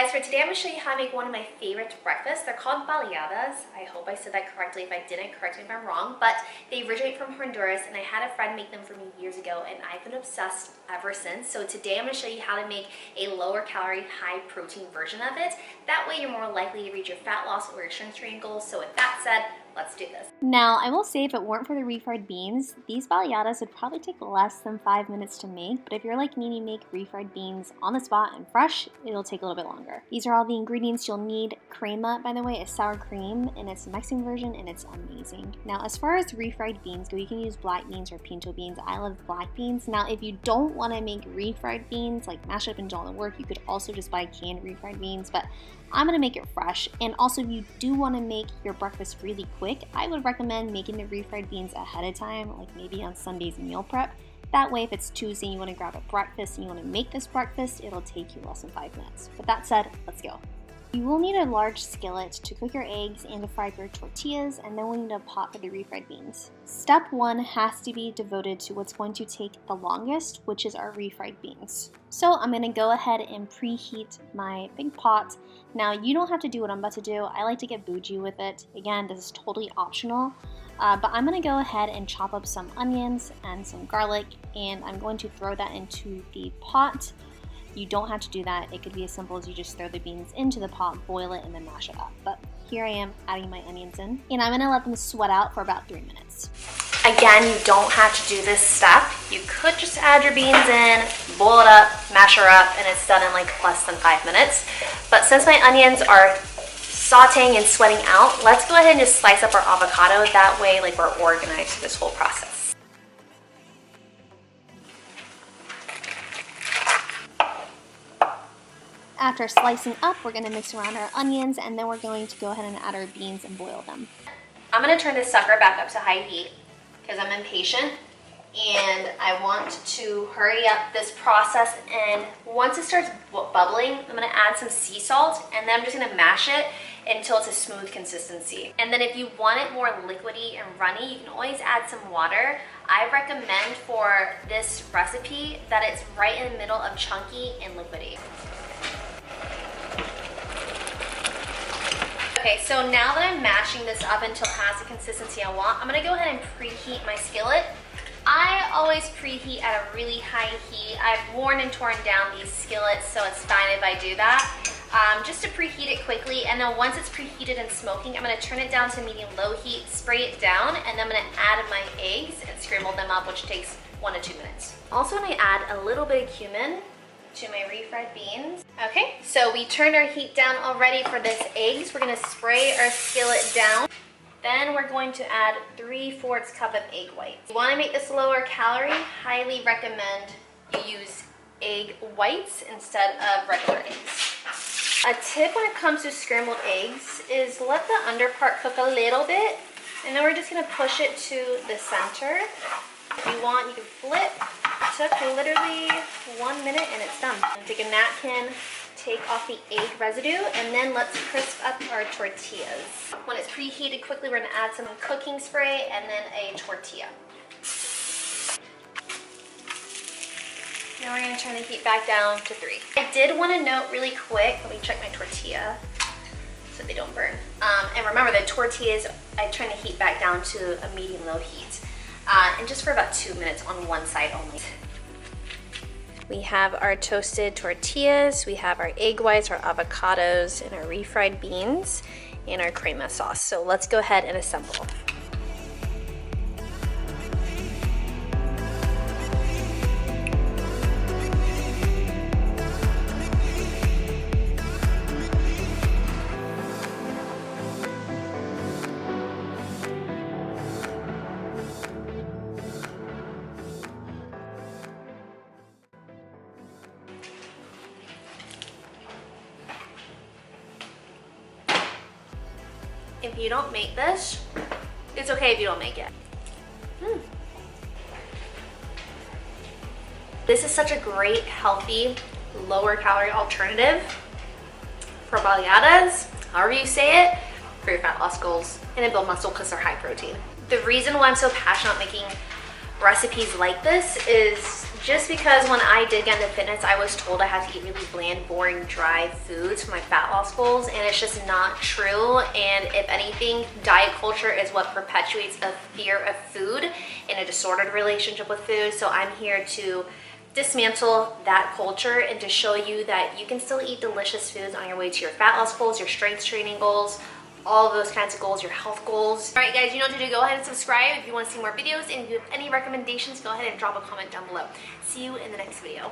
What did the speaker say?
guys, for today I'm going to show you how to make one of my favorite breakfasts. They're called baleadas. I hope I said that correctly. If I didn't, correct me if I'm wrong. But they originate from Honduras, and I had a friend make them for me years ago, and I've been obsessed ever since. So today I'm going to show you how to make a lower calorie, high protein version of it. That way you're more likely to reach your fat loss or your strength training goals. So with that said, let's do this. Now, I will say if it weren't for the refried beans, these baleadas would probably take less than 5 minutes to make, but if you're like me and you make refried beans on the spot and fresh, it'll take a little bit longer. These are all the ingredients you'll need. Crema, by the way, is sour cream, and it's the Mexican version, and it's amazing. Now, as far as refried beans go, you can use black beans or pinto beans. I love black beans. Now, if you don't want to make refried beans, like mash up and do all the work, you could also just buy canned refried beans, but I'm gonna make it fresh. And also, if you do want to make your breakfast really quick, I would recommend making the refried beans ahead of time, like maybe on Sunday's meal prep. That way, if it's Tuesday and you want to grab a breakfast and you want to make this breakfast, it'll take you less than 5 minutes. With that said, let's go. You will need a large skillet to cook your eggs and to fry your tortillas, and then we'll need a pot for the refried beans. Step 1 has to be devoted to what's going to take the longest, which is our refried beans. So I'm going to go ahead and preheat my big pot. Now, you don't have to do what I'm about to do. I like to get bougie with it. Again, this is totally optional. But I'm going to go ahead and chop up some onions and some garlic, and I'm going to throw that into the pot. You don't have to do that. It could be as simple as you just throw the beans into the pot, boil it, and then mash it up. But here I am adding my onions in, and I'm going to let them sweat out for about 3 minutes. Again, you don't have to do this step. You could just add your beans in, boil it up, mash her up, and it's done in like less than 5 minutes. But since my onions are sauteing and sweating out, let's go ahead and just slice up our avocado. That way, like, we're organized through this whole process. After slicing up, we're going to mix around our onions, and then we're going to go ahead and add our beans and boil them. I'm going to turn this sucker back up to high heat because I'm impatient and I want to hurry up this process. And once it starts bubbling, I'm going to add some sea salt, and then I'm just going to mash it until it's a smooth consistency. And then if you want it more liquidy and runny, you can always add some water. I recommend for this recipe that it's right in the middle of chunky and liquidy. Okay, so now that I'm mashing this up until it has the consistency I want, I'm gonna go ahead and preheat my skillet. I always preheat at a really high heat. I've worn and torn down these skillets, so it's fine if I do that. Just to preheat it quickly, and then once it's preheated and smoking, I'm gonna turn it down to medium-low heat, spray it down, and then I'm gonna add my eggs and scramble them up, which takes 1 to 2 minutes. Also, I'm gonna add a little bit of cumin to my refried beans. Okay, so we turned our heat down already for this eggs. We're gonna spray our skillet down. Then we're going to add 3/4 cup of egg whites. If you wanna make this lower calorie, highly recommend you use egg whites instead of regular eggs. A tip when it comes to scrambled eggs is let the under part cook a little bit, and then we're just gonna push it to the center. If you want, you can flip. It took literally 1 minute and it's done. Take a napkin, take off the egg residue, and then let's crisp up our tortillas. When it's preheated quickly, we're gonna add some cooking spray and then a tortilla. Now we're gonna turn the heat back down to 3. I did want to note really quick, let me check my tortilla so they don't burn. And remember, the tortillas, I turn the heat back down to a medium-low heat. And just for about 2 minutes on one side only. We have our toasted tortillas, we have our egg whites, our avocados, and our refried beans, and our crema sauce. So let's go ahead and assemble. If you don't make this, it's okay if you don't make it. This is such a great, healthy, lower calorie alternative for baleadas, however you say it, for your fat loss goals, and to build muscle because they're high protein. The reason why I'm so passionate about making recipes like this is just because when I did get into fitness, I was told I had to eat really bland, boring, dry foods for my fat loss goals, and it's just not true. And if anything, diet culture is what perpetuates a fear of food and a disordered relationship with food. So I'm here to dismantle that culture and to show you that you can still eat delicious foods on your way to your fat loss goals, your strength training goals, all of those kinds of goals, your health goals. All right, guys, you know what to do. Go ahead and subscribe if you want to see more videos, and if you have any recommendations, go ahead and drop a comment down below. See you in the next video.